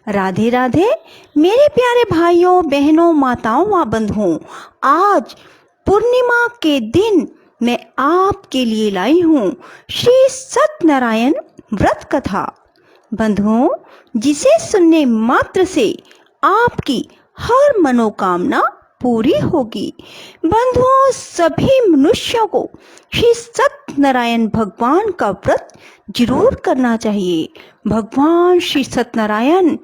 राधे राधे मेरे प्यारे भाइयों बहनों माताओं व बंधुओं, आज पूर्णिमा के दिन मैं आपके लिए लाई हूँ श्री सत्यनारायण व्रत कथा। बंधुओं, जिसे सुनने मात्र से आपकी हर मनोकामना पूरी होगी। बंधुओं, सभी मनुष्यों को श्री सत्यनारायण भगवान का व्रत जरूर करना चाहिए। भगवान श्री सत्यनारायण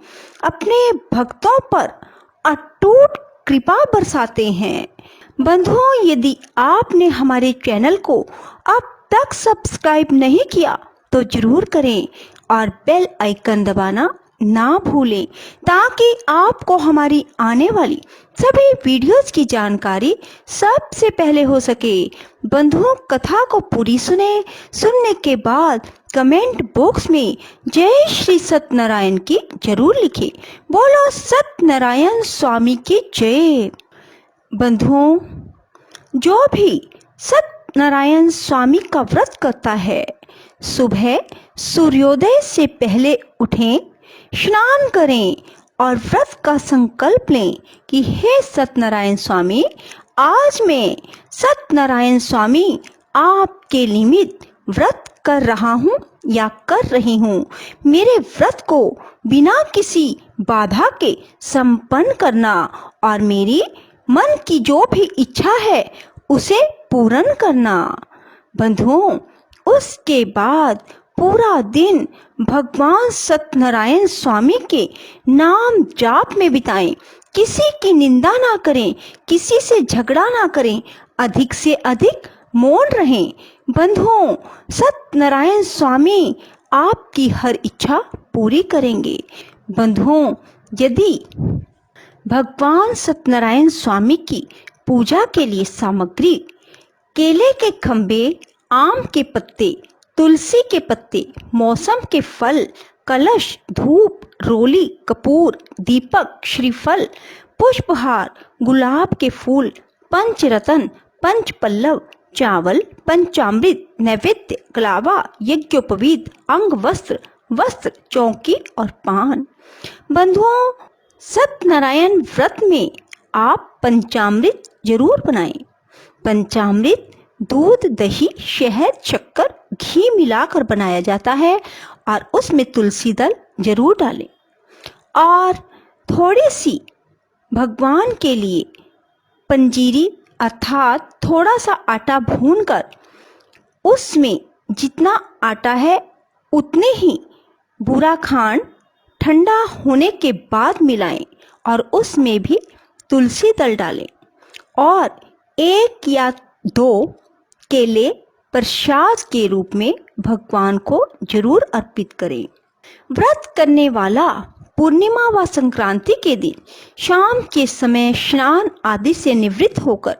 अपने भक्तों पर अटूट कृपा बरसाते हैं। बंधुओं, यदि आपने हमारे चैनल को अब तक सब्सक्राइब नहीं किया तो जरूर करें और बेल आइकन दबाना ना भूलें, ताकि आपको हमारी आने वाली सभी वीडियोस की जानकारी सबसे पहले हो सके। बंधुओं, कथा को पूरी सुनने के बाद कमेंट बॉक्स में जय श्री सत्यनारायण की जरूर लिखें। बोलो सत्यनारायण स्वामी की जय। बंधुओं, जो भी सत्यनारायण स्वामी का व्रत करता है, सुबह सूर्योदय से पहले उठें, स्नान करें और व्रत का संकल्प लें कि हे सत्यनारायण स्वामी, आज मैं सत्यनारायण स्वामी आपके निमित्त व्रत कर रहा हूँ या कर रही हूँ। मेरे व्रत को बिना किसी बाधा के संपन्न करना और मेरी मन की जो भी इच्छा है उसे पूर्ण करना। बंधुओं, उसके बाद पूरा दिन भगवान सत्यनारायण स्वामी के नाम जाप में बिताएं। किसी की निंदा ना करें, किसी से झगड़ा ना करें, अधिक से अधिक मौन रहें। बंधुओं, सत्यनारायण स्वामी आपकी हर इच्छा पूरी करेंगे। बंधुओं, यदि भगवान सत्यनारायण स्वामी की पूजा के लिए सामग्री केले के खंबे, आम के पत्ते, तुलसी के पत्ते, मौसम के फल, कलश, धूप, रोली, कपूर, दीपक, श्रीफल, पुष्पहार, गुलाब के फूल, पंचरत्न, पंच पल्लव, चावल, पंचामृत, नैवेद्य, कलावा, यज्ञोपवीत, अंग वस्त्र, चौकी और पान। बंधुओं, सत्यनारायण व्रत में आप पंचामृत जरूर बनाएं। पंचामृत दूध, दही, शहद, शक्कर, घी मिलाकर बनाया जाता है और उसमें तुलसी दल जरूर डालें और थोड़ी सी भगवान के लिए पंजीरी अर्थात थोड़ा सा आटा भूनकर उसमें जितना आटा है उतने ही बूरा खांड ठंडा होने के बाद मिलाएं और उसमें भी तुलसी दल डालें और 1 या 2 केले प्रसाद के रूप में भगवान को जरूर अर्पित करें। व्रत करने वाला पूर्णिमा व संक्रांति के दिन शाम के समय स्नान आदि से निवृत्त होकर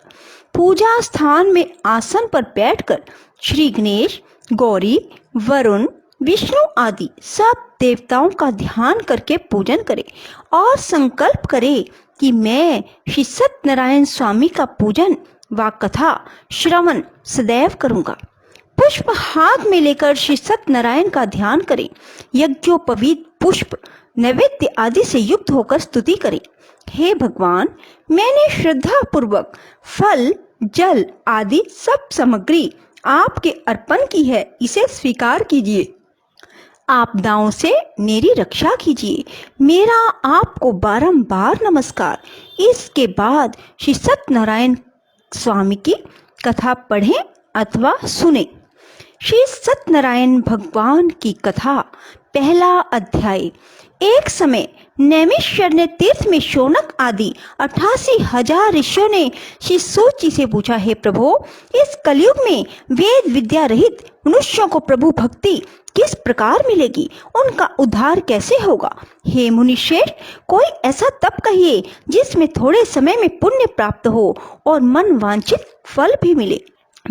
पूजा स्थान में आसन पर बैठकर श्री गणेश, गौरी, वरुण, विष्णु आदि सब देवताओं का ध्यान करके पूजन करें और संकल्प करें कि मैं श्री सत्यनारायण स्वामी का पूजन व कथा श्रवण सदैव करूंगा। पुष्प हाथ में लेकर श्री सत्यनारायण का ध्यान करें। यज्ञोपवीत पुष्प, नैवेद्य आदि से युक्त होकर स्तुति करें। हे भगवान, मैंने श्रद्धा पूर्वक फल, जल आदि सब सामग्री आपके अर्पण की है, इसे स्वीकार कीजिए। आपदाओं से मेरी रक्षा कीजिए। मेरा आपको बारंबार नमस्कार। इसके बाद श्री सत्यनारायण स्वामी की कथा पढ़ें अथवा सुने। श्री सत्यनारायण भगवान की कथा, पहला अध्याय। एक समय नैमिषारण्य तीर्थ में शौनक आदि 88,000 ऋषियों ने श्री सूत जी से पूछा, हे प्रभु, इस कलयुग में वेद विद्या रहित मनुष्यों को प्रभु भक्ति किस प्रकार मिलेगी? उनका उद्धार कैसे होगा? हे मुनिश्रेष्ठ, कोई ऐसा तप कहिए जिसमें थोड़े समय में पुण्य प्राप्त हो और मन वांछित फल भी मिले।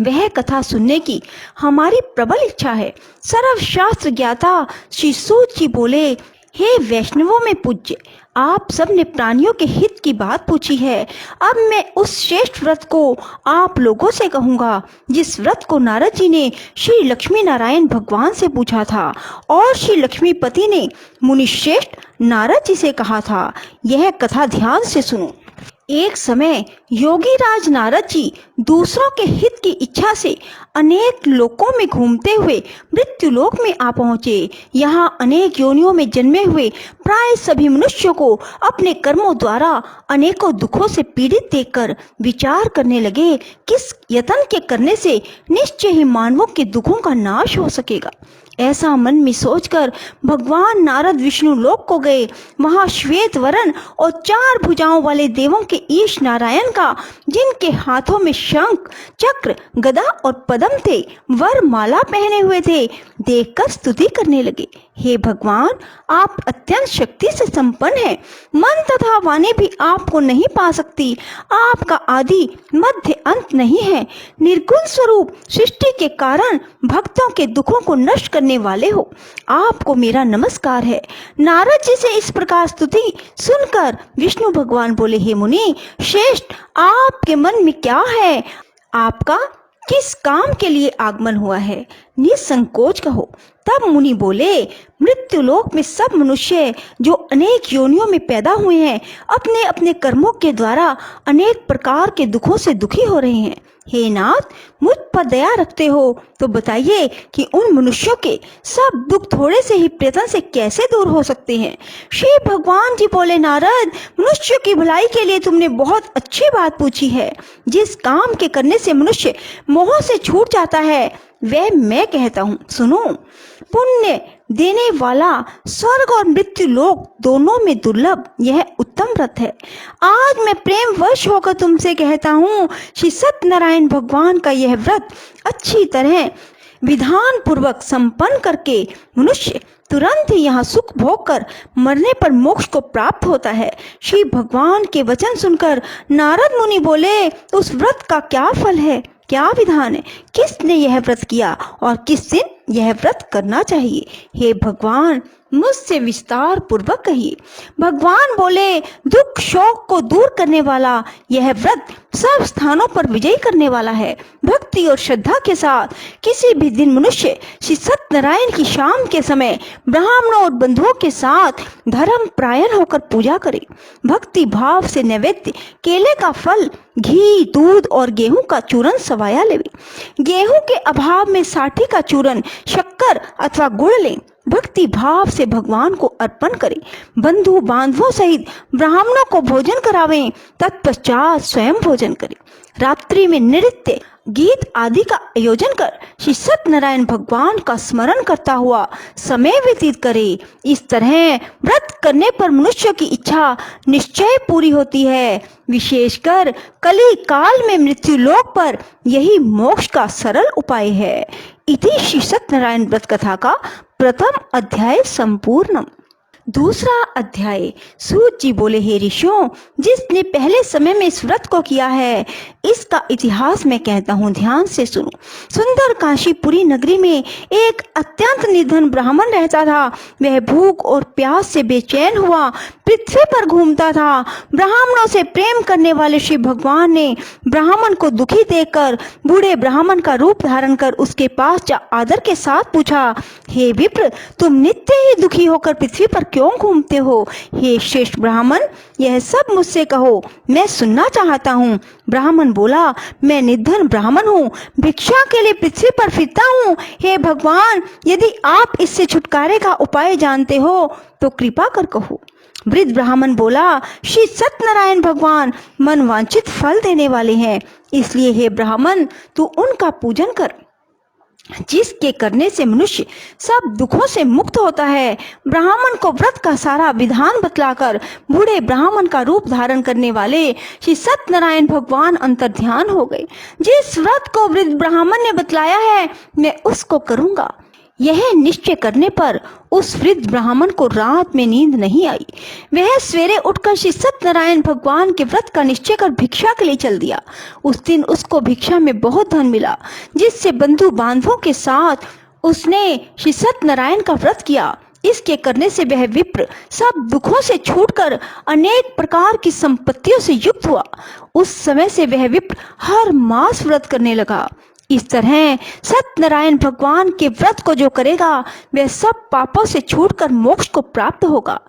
वह कथा सुनने की हमारी प्रबल इच्छा है। सर्वशास्त्र ज्ञाता श्री सूत जी बोले, हे वैष्णवों में पूज्य, आप सब ने प्राणियों के हित की बात पूछी है। अब मैं उस श्रेष्ठ व्रत को आप लोगों से कहूँगा जिस व्रत को नारद जी ने श्री लक्ष्मी नारायण भगवान से पूछा था और श्री लक्ष्मीपति ने मुनिश्रेष्ठ नारद जी से कहा था। यह कथा ध्यान से सुनो। एक समय योगी राज नारद जी दूसरों के हित की इच्छा से अनेक लोकों में घूमते हुए मृत्युलोक में आ पहुँचे। यहाँ अनेक योनियों में जन्मे हुए प्राय सभी मनुष्यों को अपने कर्मों द्वारा अनेकों दुखों से पीड़ित देखकर विचार करने लगे, किस यत्न के करने से निश्चय ही मानवों के दुखों का नाश हो सकेगा। ऐसा मन में सोचकर भगवान नारद विष्णु लोक को गए। वहां श्वेत वरण और 4 भुजाओं वाले देवों के ईश नारायण का, जिनके हाथों में शंख, चक्र, गदा और पद्म थे, वर माला पहने हुए थे, देखकर स्तुति करने लगे। हे भगवान, आप अत्यंत शक्ति से संपन्न हैं। मन तथा वाणी भी आपको नहीं पा सकती। आपका आदि मध्य अंत नहीं है। निर्गुण स्वरूप सृष्टि के कारण भक्तों के दुखों को नष्ट करने वाले हो। आपको मेरा नमस्कार है। नारद जी से इस प्रकार स्तुति सुनकर विष्णु भगवान बोले, हे मुनि श्रेष्ठ, आपके मन में क्या है? आपका किस काम के लिए आगमन हुआ है? निसंकोच कहो। तब मुनि बोले, मृत्युलोक में सब मनुष्य जो अनेक योनियों में पैदा हुए हैं, अपने अपने कर्मों के द्वारा अनेक प्रकार के दुखों से दुखी हो रहे हैं। हे नाथ, मुझ पर दया रखते हो तो बताइए कि उन मनुष्यों के सब दुख थोड़े से ही प्रयत्न से कैसे दूर हो सकते हैं? श्री भगवान जी बोले, नारद, मनुष्य की भलाई के लिए तुमने बहुत अच्छी बात पूछी है। जिस काम के करने से मनुष्य मोह से छूट जाता है वह मैं कहता हूँ, सुनो। पुण्य देने वाला स्वर्ग और मृत्यु लोक दोनों में दुर्लभ यह उत्तम व्रत है। आज मैं प्रेम वश होकर तुमसे कहता हूँ, श्री सत्यनारायण भगवान का यह व्रत अच्छी तरह विधान पूर्वक संपन्न करके मनुष्य तुरंत ही यहाँ सुख भोग कर मरने पर मोक्ष को प्राप्त होता है। श्री भगवान के वचन सुनकर नारद मुनि बोले, उस व्रत का क्या फल है, क्या विधान है? किसने यह व्रत किया और किस दिन यह व्रत करना चाहिए? हे भगवान, मुझसे विस्तार पूर्वक कहिए। भगवान बोले, दुख शोक को दूर करने वाला यह व्रत सब स्थानों पर विजय करने वाला है। भक्ति और श्रद्धा के साथ किसी भी दिन मनुष्य श्री सत्यनारायण की शाम के समय ब्राह्मणों और बंधुओं के साथ धर्म प्रायण होकर पूजा करे। भक्ति भाव से नैवेद्य केले का फल, घी, दूध और गेहूं का चूरन सवाया लेवे। गेहूं के अभाव में साठी का चूरन, शक्कर अथवा गुड़ लें। भक्ति भाव से भगवान को अर्पण करें। बंधु बांधवों सहित ब्राह्मणों को भोजन करावें, तत्पश्चात स्वयं भोजन करें। रात्रि में नृत्य, गीत आदि का आयोजन कर श्री सत्यनारायण भगवान का स्मरण करता हुआ समय व्यतीत करे। इस तरह व्रत करने पर मनुष्य की इच्छा निश्चय पूरी होती है। विशेषकर कली काल में मृत्यु लोक पर यही मोक्ष का सरल उपाय है। इति श्री सत्यनारायण व्रत कथा का प्रथम अध्याय संपूर्ण। दूसरा अध्याय। सूत जी बोले, हे ऋषियों, जिसने पहले समय में इस व्रत को किया है इसका इतिहास मैं कहता हूँ, ध्यान से सुनो। सुंदर काशीपुरी नगरी में एक अत्यंत निर्धन ब्राह्मण रहता था। वह भूख और प्यास से बेचैन हुआ पृथ्वी पर घूमता था। ब्राह्मणों से प्रेम करने वाले श्री भगवान ने ब्राह्मण को दुखी देखकर बूढ़े ब्राह्मण का रूप धारण कर उसके पास जा आदर के साथ पूछा, हे विप्र, तुम नित्य ही दुखी होकर पृथ्वी पर क्यों घूमते हो? हे श्रेष्ठ ब्राह्मण, यह सब मुझसे कहो, मैं सुनना चाहता हूँ। ब्राह्मण बोला, मैं निर्धन ब्राह्मण हूँ, भिक्षा के लिए पृथ्वी पर फिरता हूँ। हे भगवान, यदि आप इससे छुटकारे का उपाय जानते हो तो कृपा कर कहो। वृद्ध ब्राह्मण बोला, श्री सत्यनारायण भगवान मनवांछित फल देने वाले हैं, इसलिए हे ब्राह्मण, तू उनका पूजन कर, जिसके करने से मनुष्य सब दुखों से मुक्त होता है। ब्राह्मण को व्रत का सारा विधान बतलाकर बूढ़े ब्राह्मण का रूप धारण करने वाले श्री सत्यनारायण भगवान अंतर्ध्यान हो गए। जिस व्रत को वृद्ध ब्राह्मण ने बतलाया है मैं उसको करूंगा। यह निश्चय करने पर उस वृद्ध ब्राह्मण को रात में नींद नहीं आई। वह सवेरे उठकर श्री सत्यनारायण भगवान के व्रत का निश्चय कर भिक्षा के लिए चल दिया। उस दिन उसको भिक्षा में बहुत धन मिला, जिससे बंधु बांधवों के साथ उसने श्री सत्यनारायण का व्रत किया। इसके करने से वह विप्र सब दुखों से छूटकर अनेक प्रकार की संपत्तियों से युक्त हुआ। उस समय से वह विप्र हर मास व्रत करने लगा। इस तरह सत्यनारायण भगवान के व्रत को जो करेगा वह सब पापों से छूटकर मोक्ष को प्राप्त होगा।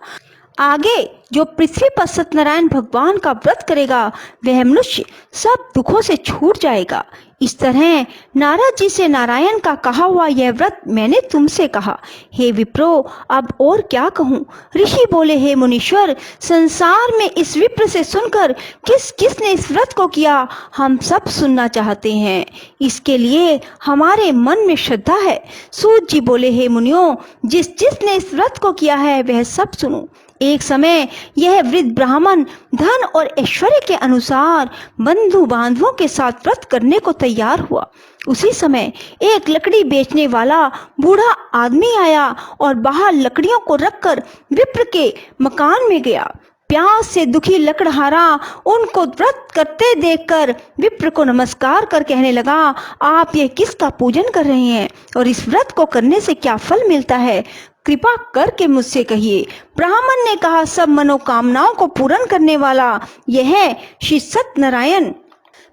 आगे जो पृथ्वी पर सत्यनारायण भगवान का व्रत करेगा वह मनुष्य सब दुखों से छूट जाएगा। इस तरह नारद जी से नारायण का कहा हुआ यह व्रत मैंने तुमसे कहा। हे विप्रो, अब और क्या कहूँ। ऋषि बोले, हे मुनीश्वर, संसार में इस विप्र से सुनकर किस किस ने इस व्रत को किया हम सब सुनना चाहते हैं। इसके लिए हमारे मन में श्रद्धा है। सूत जी बोले, हे मुनियों, जिस जिसने इस व्रत को किया है वह सब सुनो। एक समय यह वृद्ध ब्राह्मण धन और ऐश्वर्य के अनुसार बंधु बांधवों के साथ व्रत करने को तैयार हुआ। उसी समय एक लकड़ी बेचने वाला बूढ़ा आदमी आया और बाहर लकड़ियों को रखकर विप्र के मकान में गया। प्यास से दुखी लकड़हारा उनको व्रत करते देखकर विप्र को नमस्कार कर कहने लगा, आप यह किसका पूजन कर रहे हैं और इस व्रत को करने से क्या फल मिलता है? कृपा करके मुझसे कहिए। ब्राह्मण ने कहा, सब मनोकामनाओं को पूर्ण करने वाला यह श्री सत्यनारायण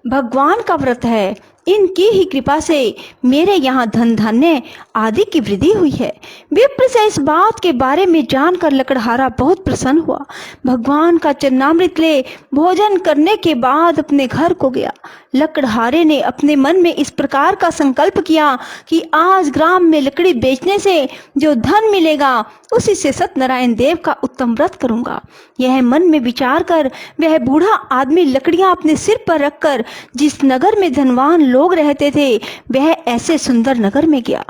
भगवान का व्रत है। इनकी ही कृपा से मेरे यहाँ धन धान्य आदि की वृद्धि हुई है। विप्र से इस बात के बारे में जानकर लकड़हारा बहुत प्रसन्न हुआ। भगवान का चरणामृत ले भोजन करने के बाद अपने घर को गया। लकड़हारे ने अपने मन में इस प्रकार का संकल्प किया कि आज ग्राम में लकड़ी बेचने से जो धन मिलेगा उसी से सत्यनारायण देव का उत्तम व्रत करूंगा। यह मन में विचार कर वह बूढ़ा आदमी लकड़ियां अपने सिर पर रखकर जिस नगर में धनवान लोग रहते थे वह ऐसे सुंदर नगर में गया।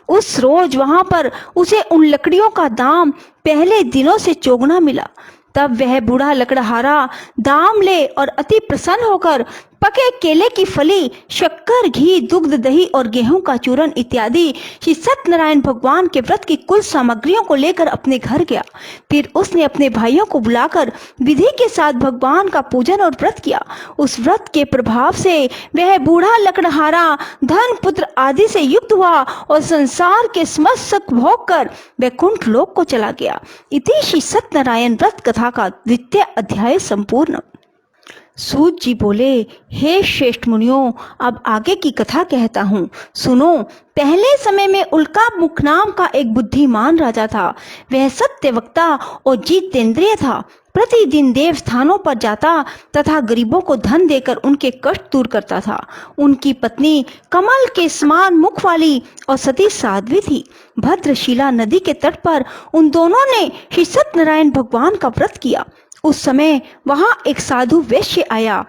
उस रोज वहां पर उसे उन लकड़ियों का दाम पहले दिनों से चौगुना मिला। तब वह बूढ़ा लकड़हारा दाम ले और अति प्रसन्न होकर पके केले की फली, शक्कर, घी, दुग्ध, दही और गेहूं का चूरन इत्यादि श्री सत्यनारायण भगवान के व्रत की कुल सामग्रियों को लेकर अपने घर गया। फिर उसने अपने भाइयों को बुलाकर विधि के साथ भगवान का पूजन और व्रत किया। उस व्रत के प्रभाव से वह बूढ़ा लकड़हारा धन, पुत्र आदि से युक्त हुआ और संसार के समस्त सुख भोग कर वैकुंठ लोक को चला गया। इति श्री सत्यनारायण व्रत कथा का 2वां अध्याय संपूर्ण। सूत जी बोले, हे श्रेष्ठ मुनियों, अब आगे की कथा कहता हूँ, सुनो। पहले समय में उल्का मुख नाम का एक बुद्धिमान राजा था। वह सत्यवक्ता और जितेंद्रिय था। प्रतिदिन देव स्थानों पर जाता तथा गरीबों को धन देकर उनके कष्ट दूर करता था। उनकी पत्नी कमल के समान मुख वाली और सती साध्वी थी। भद्रशिला नदी के तट पर उन दोनों ने श्री सत्यनारायण भगवान का व्रत किया। उस समय वहां एक साधु वैश्य आया।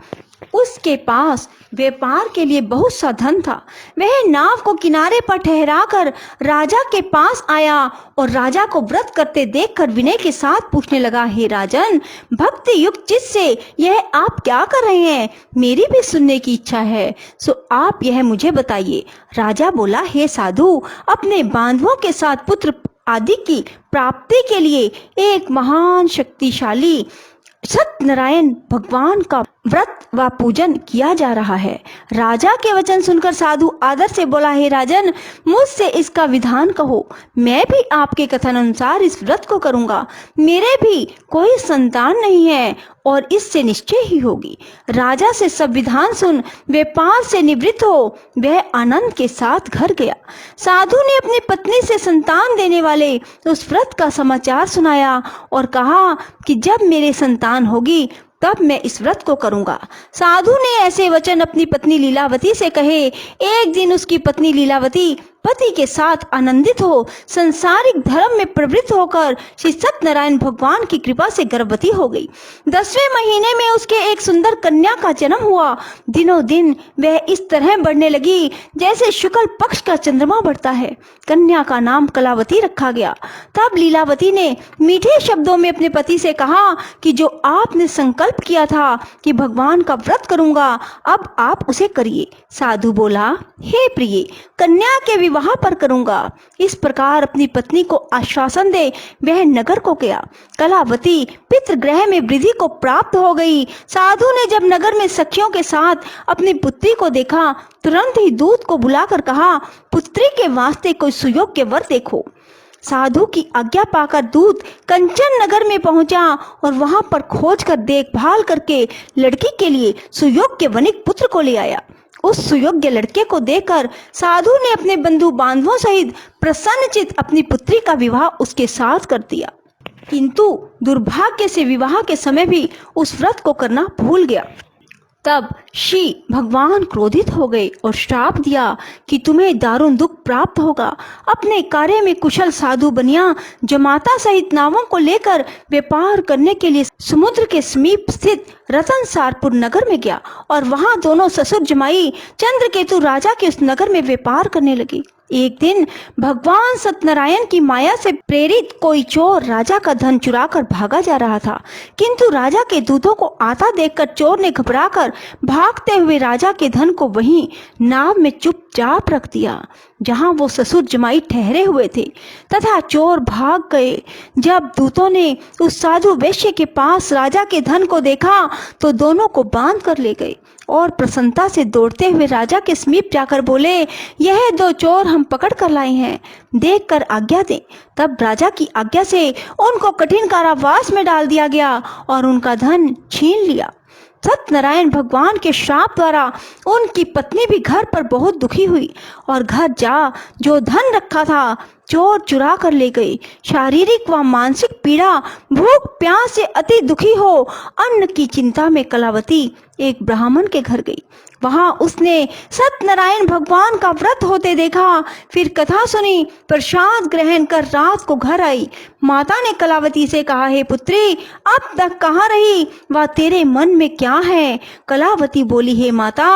उसके पास व्यापार के लिए बहुत सा धन था। वह नाव को किनारे पर ठहराकर राजा के पास आया और राजा को व्रत करते देखकर विनय के साथ पूछने लगा, हे राजन, भक्ति युक्त चित्त से यह आप क्या कर रहे हैं? मेरी भी सुनने की इच्छा है, सो आप यह मुझे बताइए। राजा बोला, हे साधु, अपने बांधवों के साथ पुत्र आदि की प्राप्ति के लिए एक महान शक्तिशाली सत्यनारायण भगवान का व्रत व पूजन किया जा रहा है। राजा के वचन सुनकर साधु आदर से बोला, हे राजन, मुझसे इसका विधान कहो। मैं भी आपके कथन अनुसार इस व्रत को करूंगा। मेरे भी कोई संतान नहीं है और इससे निश्चय ही होगी। राजा से सब विधान सुन व्यापार से निवृत्त हो वह आनंद के साथ घर गया। साधु ने अपनी पत्नी से संतान देने वाले उस व्रत का समाचार सुनाया और कहा कि जब मेरे संतान होगी तब मैं इस व्रत को करूंगा। साधु ने ऐसे वचन अपनी पत्नी लीलावती से कहे। एक दिन उसकी पत्नी लीलावती पति के साथ आनंदित हो संसारिक धर्म में प्रवृत्त होकर श्री सत्यनारायण भगवान की कृपा से गर्भवती हो गई। 10वें महीने में उसके एक सुंदर कन्या का जन्म हुआ। दिनों दिन वह इस तरह बढ़ने लगी जैसे शुक्ल पक्ष का चंद्रमा बढ़ता है। कन्या का नाम कलावती रखा गया। तब लीलावती ने मीठे शब्दों में अपने पति से कहा कि जो आपने संकल्प किया था कि भगवान का व्रत करूंगा, अब आप उसे करिए। साधु बोला, हे प्रिय, कन्या के विवाह पर करूंगा। इस प्रकार अपनी पत्नी को आश्वासन दे वह नगर को गया। कलावती पितृगृह में वृद्धि को प्राप्त हो गई। साधु ने जब नगर में सखियों के साथ अपनी पुत्री को देखा, तुरंत ही दूत को बुलाकर कहा, पुत्री के वास्ते कोई सुयोग्य वर देखो। साधु की आज्ञा पाकर दूत कंचन नगर में पहुंचा और वहां पर खोज कर देखभाल करके लड़की के लिए सुयोग्य वणिक पुत्र को ले आया। उस सुयोग्य लड़के को देखकर साधु ने अपने बंधु बांधवों सहित प्रसन्नचित अपनी पुत्री का विवाह उसके साथ कर दिया, किंतु दुर्भाग्य से विवाह के समय भी उस व्रत को करना भूल गया। तब श्री भगवान क्रोधित हो गए और श्राप दिया कि तुम्हें दारुण दुख प्राप्त होगा। अपने कार्य में कुशल साधु बनिया जमाता सहित नावों को लेकर व्यापार करने के लिए समुद्र के समीप स्थित रतनसारपुर नगर में गया और वहां दोनों ससुर जमाई चंद्रकेतु राजा के उस नगर में व्यापार करने लगे। एक दिन भगवान सत्यनारायण की माया से प्रेरित कोई चोर राजा का धन चुराकर भागा जा रहा था, किंतु राजा के दूतों को आता देखकर चोर ने घबराकर भागते हुए राजा के धन को वहीं नाव में चुपचाप रख दिया जहां वो ससुर जमाई ठहरे हुए थे, तथा चोर भाग गए। जब दूतों ने उस साधु वैश्य के पास राजा के धन को देखा तो दोनों को बांध कर ले गए और प्रसन्नता से दौड़ते हुए राजा के समीप जाकर बोले, यह दो चोर हम पकड़ कर लाए हैं, देख कर आज्ञा दें। तब राजा की आज्ञा से उनको कठिन कारावास में डाल दिया गया और उनका धन छीन लिया। सत्यनारायण भगवान के श्राप द्वारा उनकी पत्नी भी घर पर बहुत दुखी हुई और घर जा जो धन रखा था चोर चुरा कर ले गए। शारीरिक व मानसिक पीड़ा, भूख प्यास से अति दुखी हो अन्न की चिंता में कलावती एक ब्राह्मण के घर गई। वहां उसने सत्यनारायण भगवान का व्रत होते देखा, फिर कथा सुनी, प्रसाद ग्रहण कर रात को घर आई। माता ने कलावती से कहा, हे पुत्री, अब तक कहाँ रही व तेरे मन में क्या है? कलावती बोली, हे माता,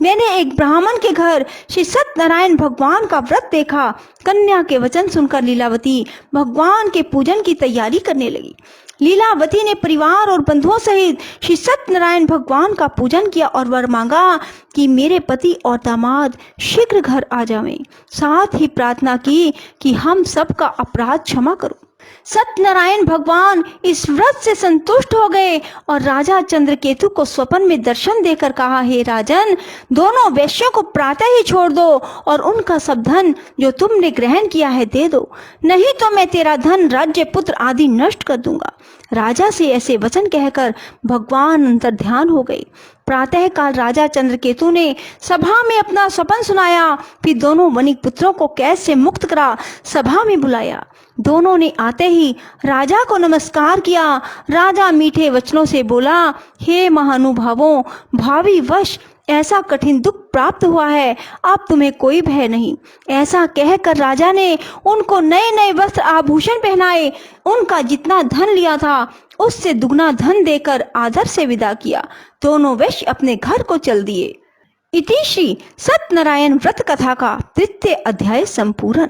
मैंने एक ब्राह्मण के घर श्री सत्यनारायण भगवान का व्रत देखा। कन्या के वचन सुनकर लीलावती भगवान के पूजन की तैयारी करने लगी। लीलावती ने परिवार और बंधुओं सहित श्री सत्यनारायण भगवान का पूजन किया और वर मांगा कि मेरे पति और दामाद शीघ्र घर आ जावें। साथ ही प्रार्थना की कि हम सबका अपराध क्षमा करो। सत्यनारायण भगवान इस व्रत से संतुष्ट हो गए और राजा चंद्रकेतु को स्वप्न में दर्शन देकर कहा, हे राजन, दोनों वैश्यों को प्रातः ही छोड़ दो और उनका सब धन जो तुमने ग्रहण किया है दे दो, नहीं तो मैं तेरा धन, राज्य, पुत्र आदि नष्ट कर दूंगा। राजा से ऐसे वचन कहकर भगवान अंतर्ध्यान हो गए। प्रातः काल राजा चंद्रकेतु ने सभा में अपना स्वप्न सुनाया, फिर दोनों वणिक पुत्रों को कैद से मुक्त करा सभा में बुलाया। दोनों ने आते ही राजा को नमस्कार किया। राजा मीठे वचनों से बोला, हे महानुभावों, भावी वश ऐसा कठिन दुख प्राप्त हुआ है, अब तुम्हें कोई भय नहीं। ऐसा कहकर राजा ने उनको नए नए वस्त्र आभूषण पहनाए, उनका जितना धन लिया था उससे दुगना धन देकर आदर से विदा किया। दोनों वैश्य अपने घर को चल दिए। इति श्री सत्यनारायण व्रत कथा का 3य अध्याय संपूर्ण।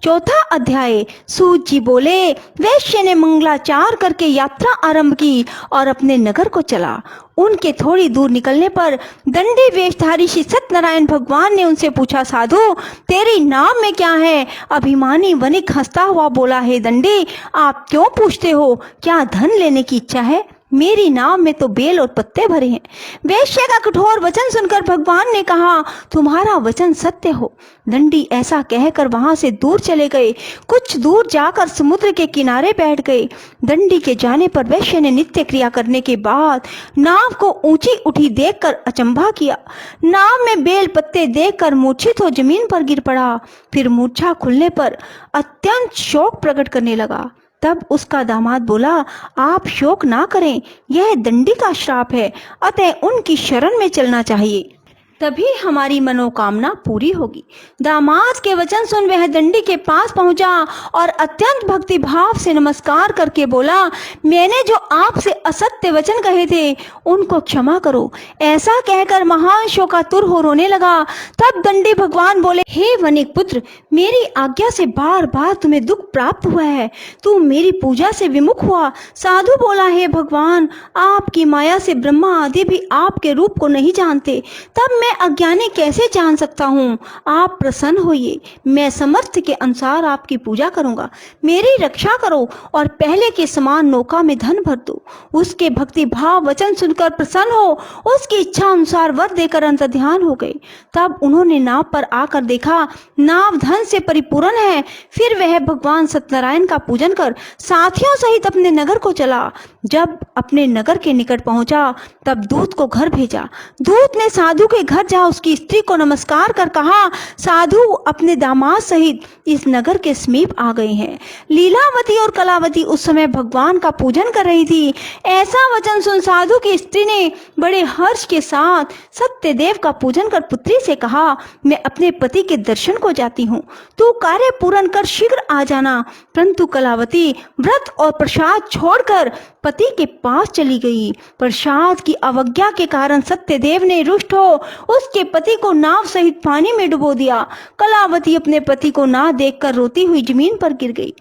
4था अध्याय। सूत जी बोले, वैश्य ने मंगलाचार करके यात्रा आरंभ की और अपने नगर को चला। उनके थोड़ी दूर निकलने पर दंडी वेशधारी श्री सत्यनारायण भगवान ने उनसे पूछा, साधु, तेरी नाम में क्या है? अभिमानी वणिक हंसता हुआ बोला, हे दंडी, आप क्यों पूछते हो? क्या धन लेने की इच्छा है? मेरी नाव में तो बेल और पत्ते भरे हैं। वैश्य का कठोर वचन सुनकर भगवान ने कहा, तुम्हारा वचन सत्य हो। दंडी ऐसा कहकर वहां से दूर चले गए। कुछ दूर जाकर समुद्र के किनारे बैठ गए। दंडी के जाने पर वैश्य ने नित्य क्रिया करने के बाद नाव को ऊंची उठी देखकर अचंभा किया। नाव में बेल पत्ते देखकर मूर्छित हो जमीन पर गिर पड़ा। फिर मूर्छा खुलने पर अत्यंत शोक प्रकट करने लगा। तब उसका दामाद बोला, आप शोक ना करें, यह दंडी का श्राप है, अतः उनकी शरण में चलना चाहिए, तभी हमारी मनोकामना पूरी होगी। दामाद के वचन सुन वह दंडी के पास पहुंचा और अत्यंत भक्ति भाव से नमस्कार करके बोला, मैंने जो आपसे असत्य वचन कहे थे उनको क्षमा करो। ऐसा कहकर महान शोकातुर हो रोने लगा। तब दंडी भगवान बोले, हे वणिक पुत्र, मेरी आज्ञा से बार बार तुम्हें दुख प्राप्त हुआ है, तू मेरी पूजा से विमुख हुआ। साधु बोला, हे भगवान, आपकी माया से ब्रह्मा आदि भी आपके रूप को नहीं जानते। तब मैं मैं अज्ञानी कैसे जान सकता हूँ? आप प्रसन्न होइए, मैं समर्थ के अनुसार आपकी पूजा करूँगा। मेरी रक्षा करो और पहले के समान नौका में धन भर दो। उसके भक्ति भाव वचन सुनकर प्रसन्न हो, उसकी इच्छा अनुसार वर देकर अंतर्ध्यान हो गए। तब उन्होंने नाव पर आकर देखा, नाव धन से परिपूर्ण है। फिर वह भगवान सत्यनारायण का पूजन कर साथियों सहित अपने नगर को चला। जब अपने नगर के निकट पहुंचा, तब दूत को घर भेजा। दूत ने साधु के घर जा उसकी स्त्री को नमस्कार कर कहा, साधु अपने दामाद सहित इस नगर के समीप आ गए हैं। लीलावती और कलावती उस समय भगवान का पूजन कर रही थी। ऐसा वचन सुन साधु की स्त्री ने बड़े हर्ष के साथ सत्यदेव का पूजन कर पुत्री से कहा, मैं अपने पति के दर्शन को जाती हूँ, तू कार्य पूर्ण कर शीघ्र आ जाना। परंतु कलावती व्रत और प्रसाद छोड़कर पति के पास चली गई। प्रसाद की अवज्ञा के कारण सत्यदेव ने रुष्ट हो उसके पति को नाव सहित पानी में डुबो दिया। कलावती अपने पति को ना देखकर रोती हुई जमीन पर गिर गई।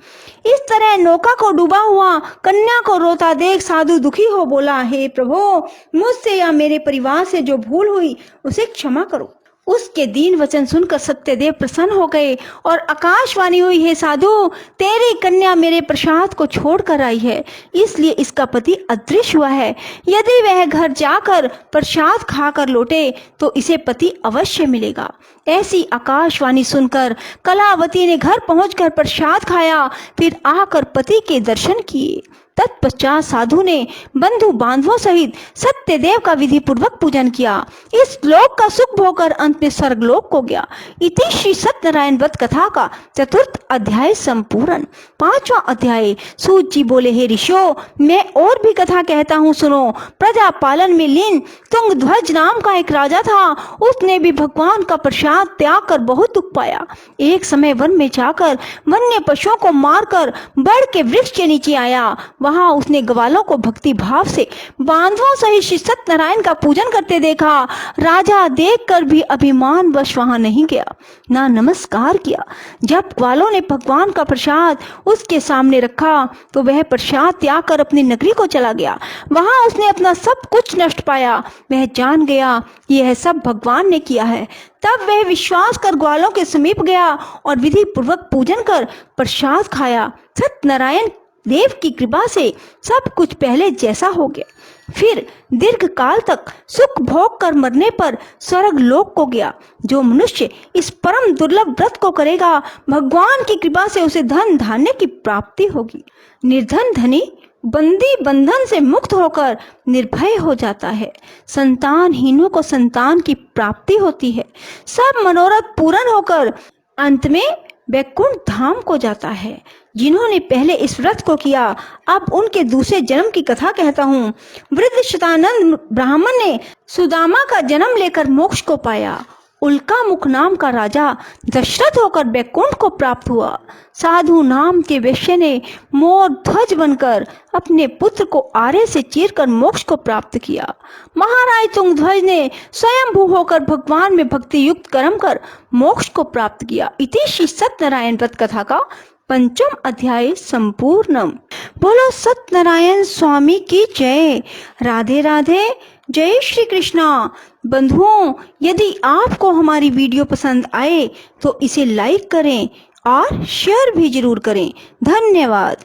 इस तरह नौका को डूबा हुआ कन्या को रोता देख साधु दुखी हो बोला, हे प्रभु, मुझसे या मेरे परिवार से जो भूल हुई उसे क्षमा करो। उसके दीन वचन सुनकर सत्यदेव प्रसन्न हो गए और आकाशवाणी हुई, हे साधु, तेरी कन्या मेरे प्रसाद को छोड़कर आई है, इसलिए इसका पति अदृश्य हुआ है। यदि वह घर जाकर प्रसाद खाकर लौटे तो इसे पति अवश्य मिलेगा। ऐसी आकाशवाणी सुनकर कलावती ने घर पहुंचकर प्रसाद खाया, फिर आकर पति के दर्शन किए। तत्पश्चात साधु ने बंधु बांधवों सहित सत्यदेव का विधि पूर्वक पूजन किया। इस लोक का सुख भोगकर अंत में स्वर्गलोक को गया। इति श्री सत्यनारायण व्रत कथा का 4th अध्याय संपूर्ण। 5वां अध्याय। सूत जी बोले, हे ऋषियों, मैं और भी कथा कहता हूँ, सुनो। प्रजा पालन में लीन तुंगध्वज नाम का एक राजा था। उसने भी भगवान का प्रसाद त्याग कर बहुत दुख पाया। एक समय वन में जाकर वन्य पशुओं को मारकर बड़ के वृक्ष के नीचे आया। वहां उसने ग्वालों को भक्ति भाव से बांधवों सहित श्री सत्यनारायण का पूजन करते देखा। राजा देखकर भी अभिमान वश वहां नहीं गया, ना नमस्कार किया। जब ग्वालों ने भगवान का प्रसाद उसके सामने रखा तो वह प्रसाद त्याग कर अपनी नगरी को चला गया। वहां उसने अपना सब कुछ नष्ट पाया। वह जान गया यह सब भगवान ने किया है। तब वह विश्वास कर ग्वालों के समीप गया और विधि पूर्वक पूजन कर प्रसाद खाया। सत्यनारायण देव की कृपा से सब कुछ पहले जैसा हो गया। फिर दीर्घ काल तक सुख भोग कर मरने पर स्वर्ग लोक को गया। जो मनुष्य इस परम दुर्लभ व्रत को करेगा, भगवान की कृपा से उसे धन धान्य की प्राप्ति होगी। निर्धन धनी बंदी बंधन से मुक्त होकर निर्भय हो जाता है। संतानहीनों को संतान की प्राप्ति होती है। सब मनोरथ पूर्ण होकर अंत में वैकुंठ धाम को जाता है। जिन्होंने पहले इस व्रत को किया, अब उनके दूसरे जन्म की कथा कहता हूँ। वृद्ध शतानंद ब्राह्मण ने सुदामा का जन्म लेकर मोक्ष को पाया। उल्का मुख नाम का राजा दशरथ होकर वैकुंठ को प्राप्त हुआ। साधु नाम के वैश्य ने मोर ध्वज बनकर अपने पुत्र को आरे से चीरकर मोक्ष को प्राप्त किया। महाराज तुंगध्वज ने स्वयंभू होकर भगवान में भक्ति युक्त कर्म कर मोक्ष को प्राप्त किया। इति श्री सत्यनारायण व्रत कथा का 5वां अध्याय संपूर्णम। बोलो सत्यनारायण स्वामी की जय। राधे राधे। जय श्री कृष्णा। बंधुओं, यदि आपको हमारी वीडियो पसंद आए तो इसे लाइक करें और शेयर भी जरूर करें। धन्यवाद।